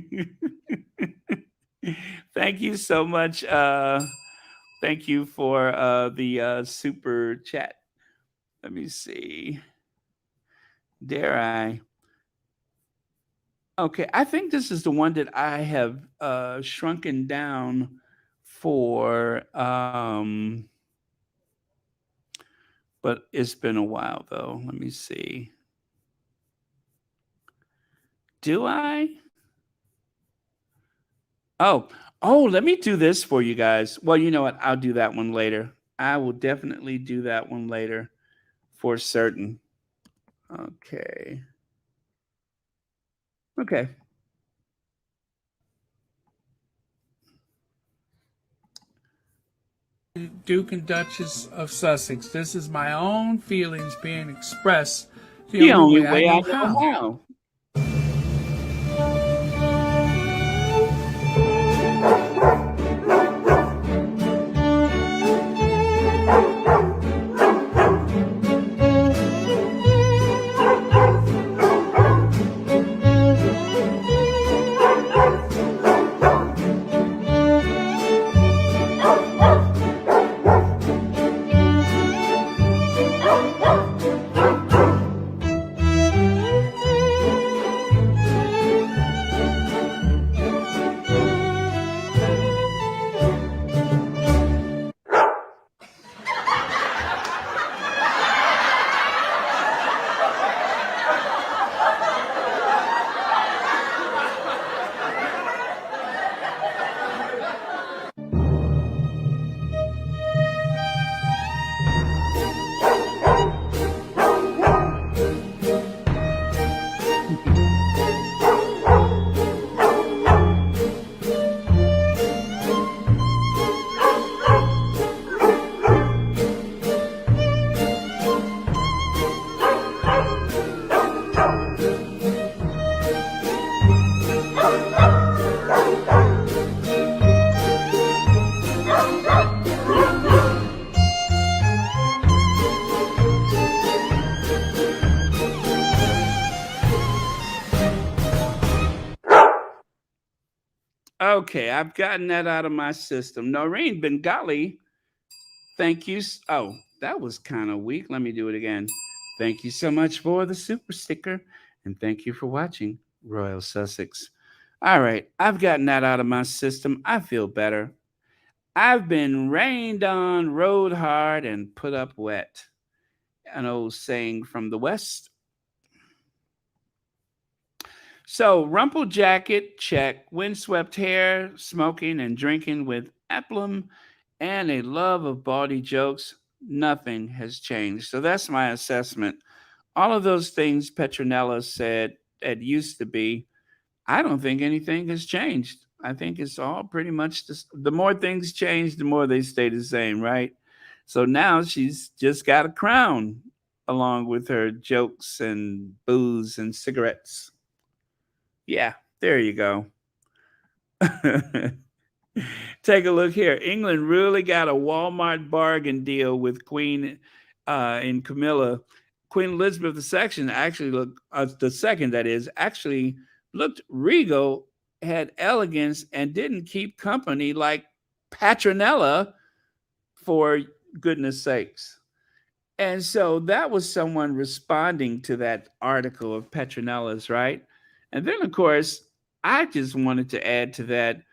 Thank you so much. Thank you for the super chat. Let me see. Dare I? Okay, I think this is the one that I have shrunken down for, but it's been a while though. Let me see. Do I? Oh, oh, let me do this for you guys. Well, you know what? I'll do that one later. I will definitely do that one later for certain. Okay. Okay. Duke and Duchess of Sussex. This is my own feelings being expressed The only way I know how. Okay, I've gotten that out of my system. Noreen Bengali, thank you. Oh, that was kind of weak. Let me do it again. Thank you so much for the super sticker. And thank you for watching Royal Sussex. All right, I've gotten that out of my system. I feel better. I've been rained on, rode hard, and put up wet. An old saying from the West. So, rumpled jacket, check. Windswept hair, smoking and drinking with aplomb, and a love of bawdy jokes. Nothing has changed. So, that's my assessment. All of those things Petronella said it used to be, I don't think anything has changed. I think it's all pretty much the more things change, the more they stay the same, right? So now she's just got a crown along with her jokes and booze and cigarettes. Yeah, there you go. Take a look here. England really got a Walmart bargain deal with Queen and Camilla. Queen Elizabeth II actually looked, the second that is, actually looked regal, had elegance, and didn't keep company like Petronella, for goodness sakes. And so that was someone responding to that article of Petronella's, right? And then, of course, I just wanted to add to that,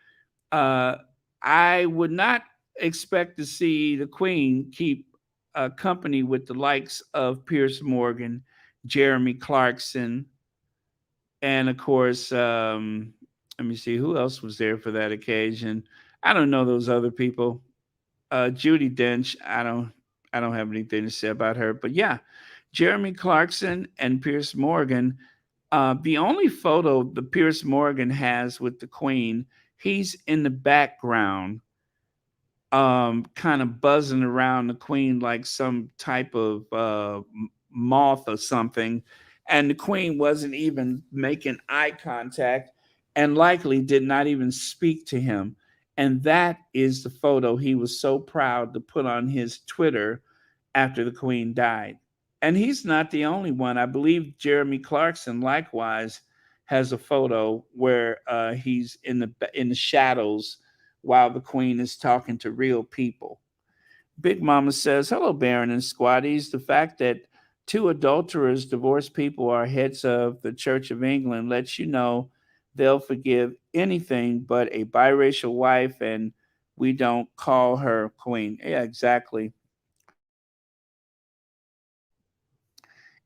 uh, I would not expect to see the Queen keep company with the likes of Pierce Morgan, Jeremy Clarkson, and of course, let me see who else was there for that occasion. I don't know those other people. Judy Dench, I don't have anything to say about her, but yeah, Jeremy Clarkson and Pierce Morgan. The only photo the Pierce Morgan has with the Queen, he's in the background, kind of buzzing around the Queen like some type of moth or something, and the Queen wasn't even making eye contact, and likely did not even speak to him. And that is the photo he was so proud to put on his Twitter after the Queen died. And he's not the only one. I believe Jeremy Clarkson likewise has a photo where he's in the shadows while the Queen is talking to real people. Big Mama says, "Hello, Baron and Squatties. The fact that two adulterers, divorced people, are heads of the Church of England lets you know they'll forgive anything but a biracial wife, and we don't call her Queen." Yeah, exactly.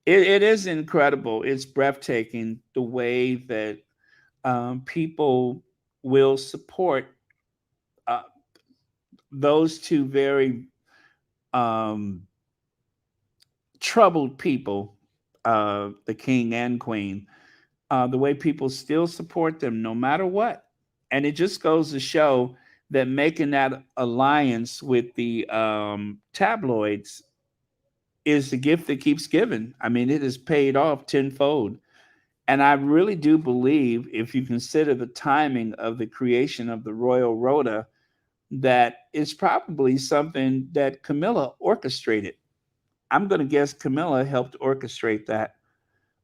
It is incredible. It's breathtaking the way that people will support uh, those two very um, troubled people, the king and queen, the way people still support them no matter what. And it just goes to show that making that alliance with the tabloids is the gift that keeps giving. I mean, it has paid off tenfold. And I really do believe, if you consider the timing of the creation of the Royal Rota, that it's probably something that Camilla orchestrated. I'm going to guess Camilla helped orchestrate that.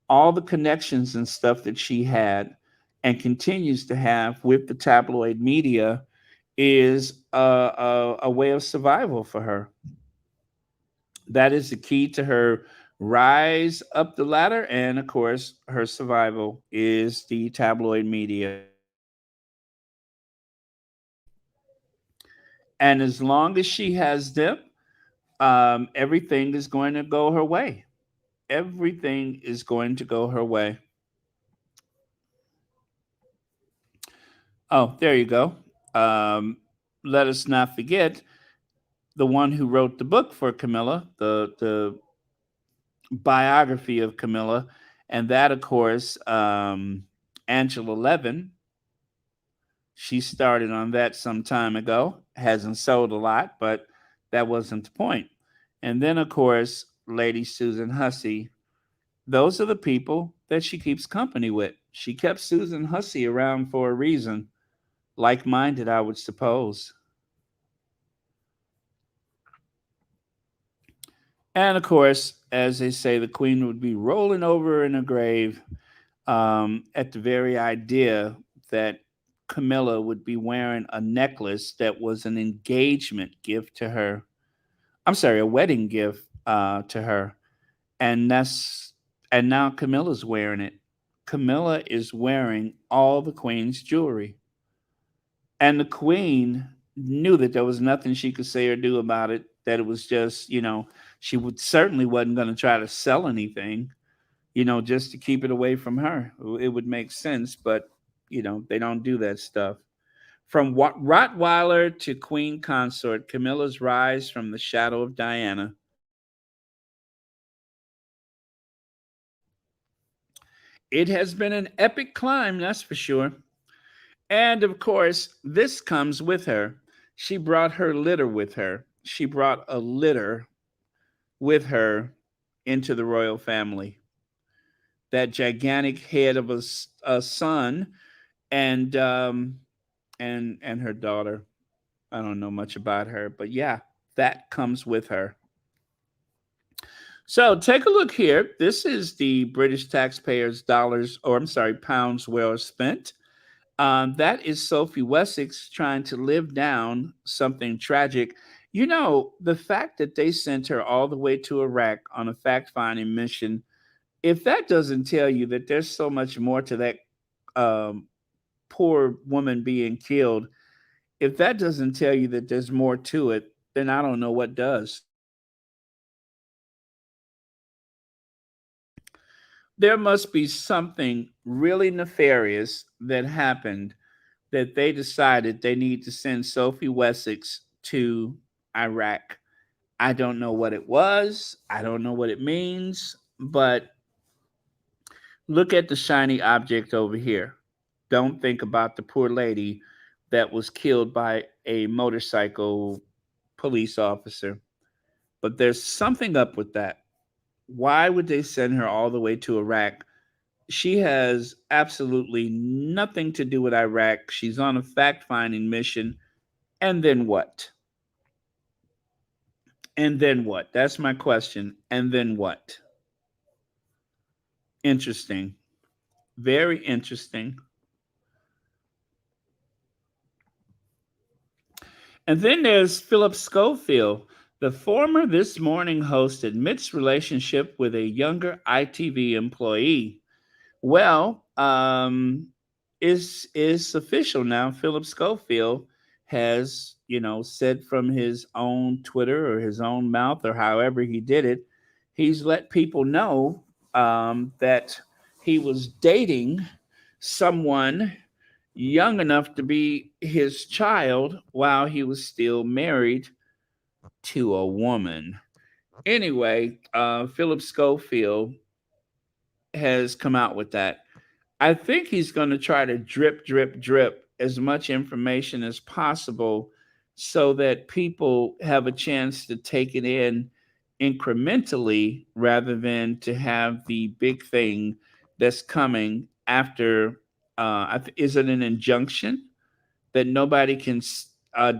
All the connections and stuff that she had and continues to have with the tabloid media is a way of survival for her. That is the key to her rise up the ladder. And of course, her survival is the tabloid media. And as long as she has them, everything is going to go her way. Everything is going to go her way. Oh, there you go. Um, Let us not forget the one who wrote the book for Camilla, the biography of Camilla, and that, of course, Angela Levin. She started on that some time ago. Hasn't sold a lot, but that wasn't the point. And then, of course, Lady Susan Hussey. Those are the people that she keeps company with. She kept Susan Hussey around for a reason, like minded, I would suppose. And of course, as they say, the queen would be rolling over in her grave at the very idea that Camilla would be wearing a necklace that was an engagement gift to her. I'm sorry, a wedding gift to her, and now Camilla's wearing it. Camilla is wearing all the queen's jewelry, and the queen knew that there was nothing she could say or do about it. That it was just, she would certainly wasn't going to try to sell anything, just to keep it away from her. It would make sense, but they don't do that stuff. From Rottweiler to Queen Consort, Camilla's rise from the shadow of Diana. It has been an epic climb, that's for sure. And of course, this comes with her. She brought her litter with her. She brought a litter with her into the royal family. That gigantic head of a son and and her daughter. I don't know much about her, but yeah, that comes with her. So take a look here. This is the British taxpayers' dollars, or I'm sorry, pounds well spent. That is Sophie Wessex trying to live down something tragic. The fact that they sent her all the way to Iraq on a fact finding mission, if that doesn't tell you that there's so much more to that um, poor woman being killed, if that doesn't tell you that there's more to it, then I don't know what does. There must be something really nefarious that happened that they decided they need to send Sophie Wessex to Iraq. I don't know what it was. I don't know what it means, but look at the shiny object over here. Don't think about the poor lady that was killed by a motorcycle police officer. But there's something up with that. Why would they send her all the way to Iraq? She has absolutely nothing to do with Iraq. She's on a fact finding mission. And then what? And then what? That's my question. And then what? Interesting. Very interesting. And then there's Philip Schofield. The former This Morning host admits relationship with a younger ITV employee. Well, is official now. Philip Schofield has, said from his own Twitter or his own mouth or however he did it, he's let people know that he was dating someone young enough to be his child while he was still married to a woman. Anyway, Philip Schofield has come out with that. I think he's going to try to drip, drip, drip as much information as possible so that people have a chance to take it in incrementally rather than to have the big thing that's coming after. Is it an injunction that nobody can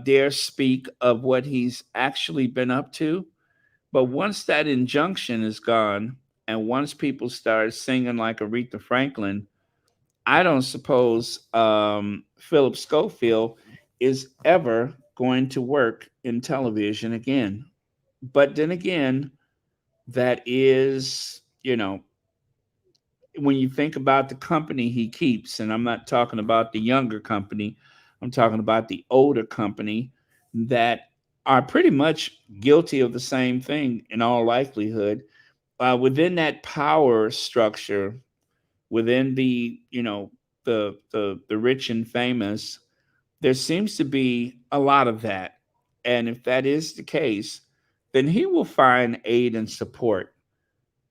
dare speak of what he's actually been up to? But once that injunction is gone, and once people start singing like Aretha Franklin, I don't suppose Philip Schofield is ever going to work in television again. But then again, that is, when you think about the company he keeps, and I'm not talking about the younger company, I'm talking about the older company that are pretty much guilty of the same thing in all likelihood. Within that power structure, within the rich and famous, there seems to be a lot of that. And if that is the case, then he will find aid and support.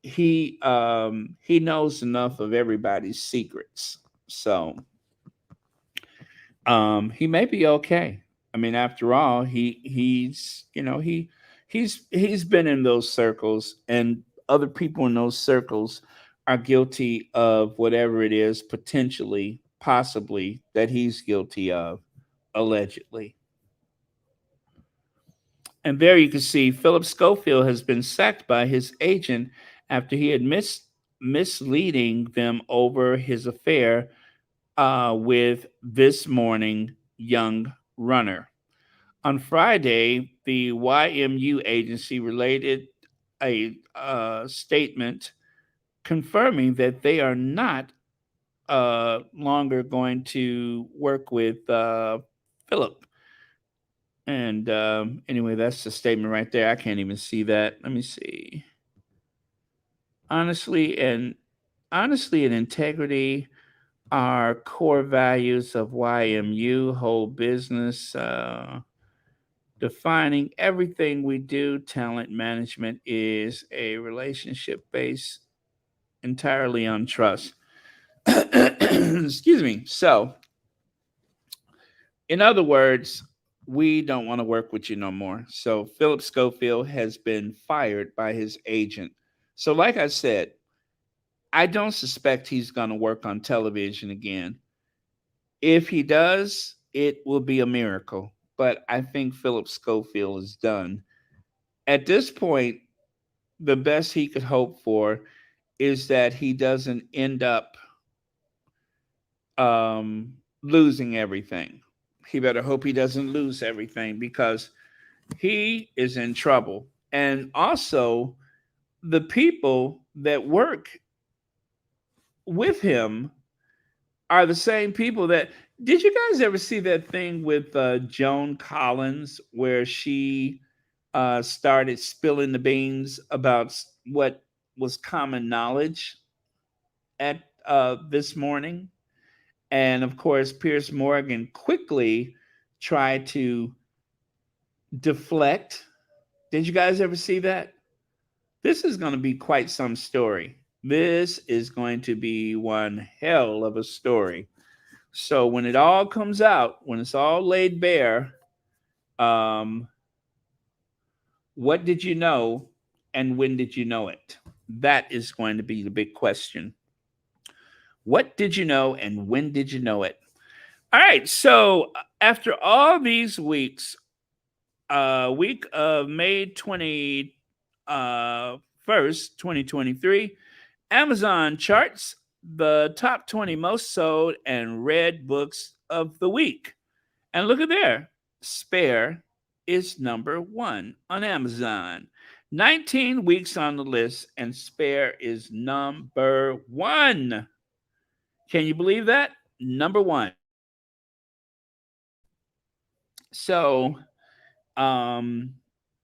He knows enough of everybody's secrets, so he may be okay. I mean, after all, he's been in those circles, and other people in those circles are guilty of whatever it is, potentially, possibly, that he's guilty of, allegedly. And there you can see Philip Schofield has been sacked by his agent after he had misleading them over his affair with this morning young runner. On Friday, the YMU agency related a statement confirming that they are not longer going to work with Philip. And anyway, that's the statement right there. I can't even see that. Let me see. Honestly and honestly and integrity are core values of YMU. Whole business, defining everything we do. Talent management is a relationship based entirely on trust. Excuse me. So, in other words, we don't want to work with you no more. So Philip Schofield has been fired by his agent. So, like I said, I don't suspect he's going to work on television again. If he does, it will be a miracle. But I think Philip Schofield is done. At this point, the best he could hope for is that he doesn't end up losing everything. He better hope he doesn't lose everything because he is in trouble. And also, the people that work with him are the same people that. Did you guys ever see that thing with Joan Collins where she started spilling the beans about what was common knowledge at this morning? And of course, Pierce Morgan quickly tried to deflect. Did you guys ever see that? This is going to be quite some story. This is going to be one hell of a story. So when it all comes out, when it's all laid bare, um, what did you know and when did you know it? That is going to be the big question. What did you know and when did you know it? All right. So after all these weeks, week of May 21st, 2023, Amazon charts the top 20 most sold and read books of the week. And look at there. Spare is number one on Amazon. 19 weeks on the list, and Spare is number one. Can you believe that? Number one. So, um,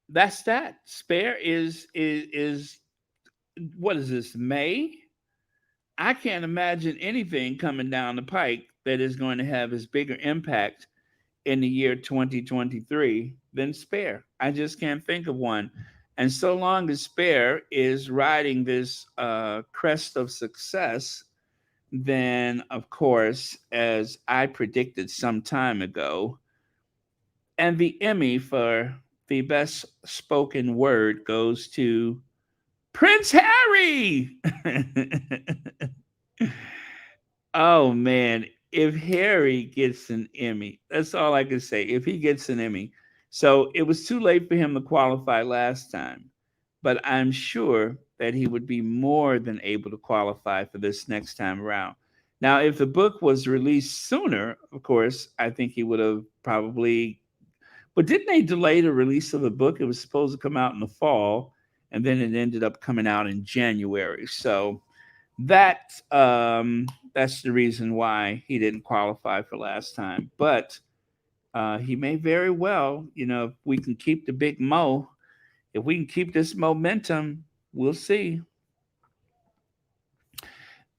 that's that. Spare is what is this, May? I can't imagine anything coming down the pike that is going to have as bigger impact in the year 2023 than Spare. I just can't think of one. And so long as Spare is riding this crest of success, then of course, as I predicted some time ago, and the Emmy for the best spoken word goes to Prince Harry. Oh man, if Harry gets an Emmy, that's all I can say. If he gets an Emmy. So it was too late for him to qualify last time, but I'm sure that he would be more than able to qualify for this next time around. Now, if the book was released sooner, of course, I think he would have probably But didn't they delay the release of the book? It was supposed to come out in the fall, and then it ended up coming out in January. So that's the reason why he didn't qualify for last time. But he may very well, if we can keep the big Mo, if we can keep this momentum, we'll see.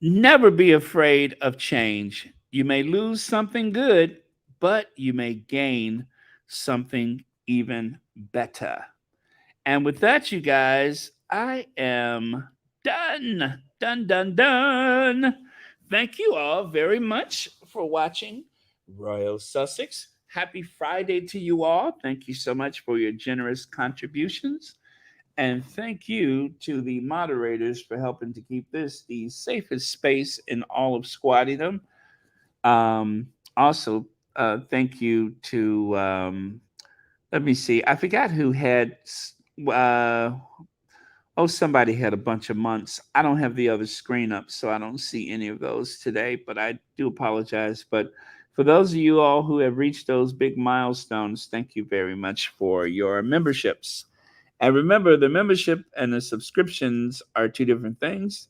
Never be afraid of change. You may lose something good, but you may gain something even better. And with that, you guys, I am done. Done, done, done. Thank you all very much for watching Royal Sussex. Happy Friday to you all. Thank you so much for your generous contributions. And thank you to the moderators for helping to keep this the safest space in all of Squattydom. Also, thank you to, let me see, I forgot who had, somebody had a bunch of months. I don't have the other screen up, so I don't see any of those today, but I do apologize. But for those of you all who have reached those big milestones, thank you very much for your memberships. And remember, the membership and the subscriptions are two different things.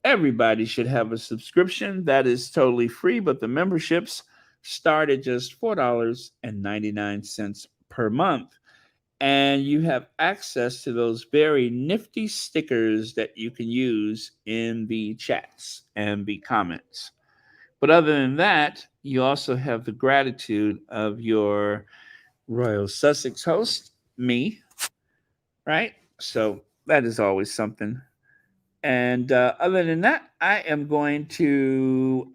Everybody should have a subscription that is totally free, but the memberships start at just $4.99 per month. And you have access to those very nifty stickers that you can use in the chats and the comments. But other than that, you also have the gratitude of your Royal Sussex host, me, right? So that is always something. And other than that, I am going to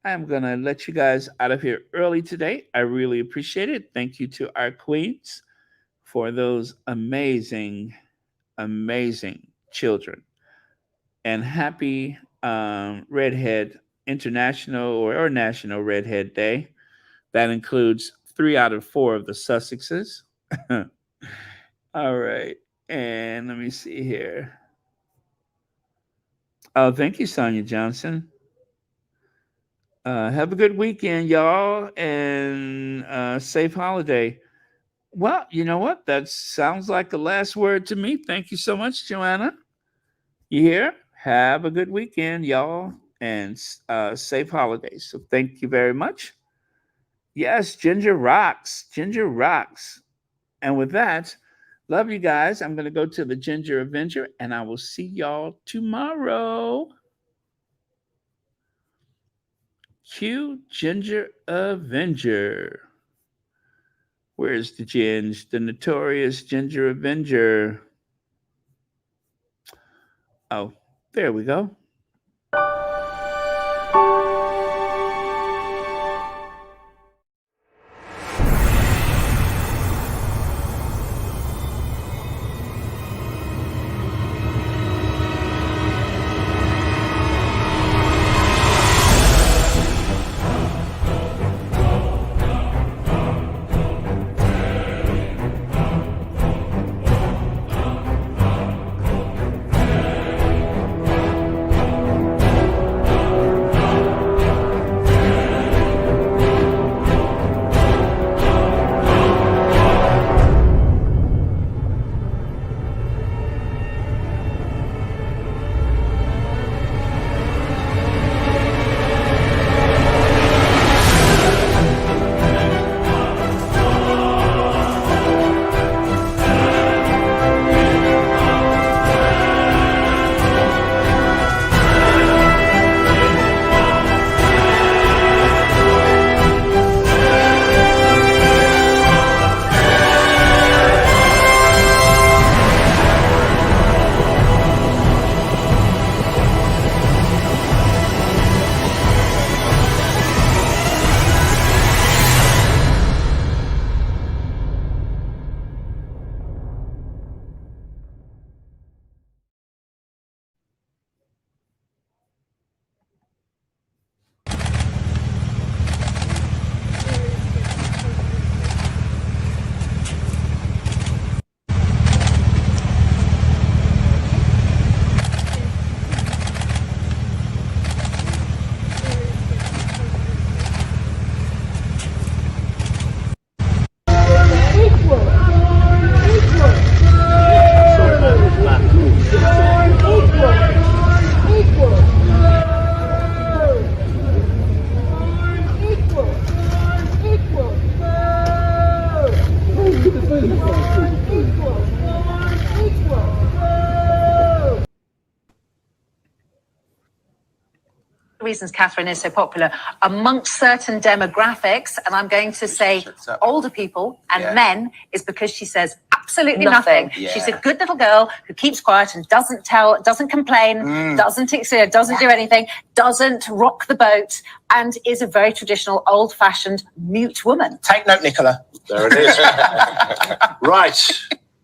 let you guys out of here early today. I really appreciate it. Thank you to our queens for those amazing, amazing children. And happy Redhead International or National Redhead Day. That includes 3 out of 4 of the Sussexes. All right. And let me see here. Oh, thank you, Sonia Johnson. Have a good weekend, y'all, and safe holiday. Well, you know what? That sounds like the last word to me. Thank you so much, Joanna. You hear? Have a good weekend, y'all, and safe holidays. So thank you very much. Yes, Ginger rocks. Ginger rocks. And with that, love you guys. I'm going to go to the Ginger Avenger, and I will see y'all tomorrow. Cue Ginger Avenger. Where's the Ginge? The notorious Ginger Avenger. Oh, there we go. Reasons Catherine is so popular amongst certain demographics, and I'm going to say older people and men, is because she says absolutely nothing. She's a good little girl who keeps quiet and doesn't complain, doesn't do anything, doesn't rock the boat, and is a very traditional, old-fashioned mute woman. Take note, Nicola. There it is. Right.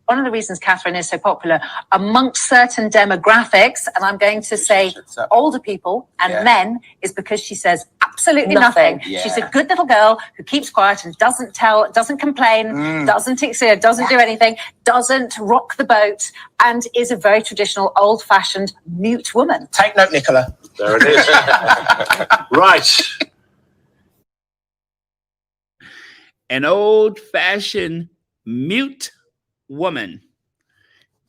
One of the reasons Catherine is so popular amongst certain demographics, and I'm going to say older people and men, is because she says absolutely nothing. She's a good little girl who keeps quiet and doesn't complain, doesn't do anything, doesn't rock the boat, and is a very traditional, old-fashioned mute woman. Take note, Nicola. There it is. Right. An old-fashioned mute woman.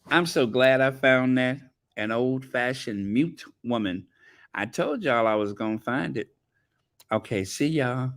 I'm so glad I found that. An old-fashioned mute woman. I told y'all I was going to find it. Okay, see y'all.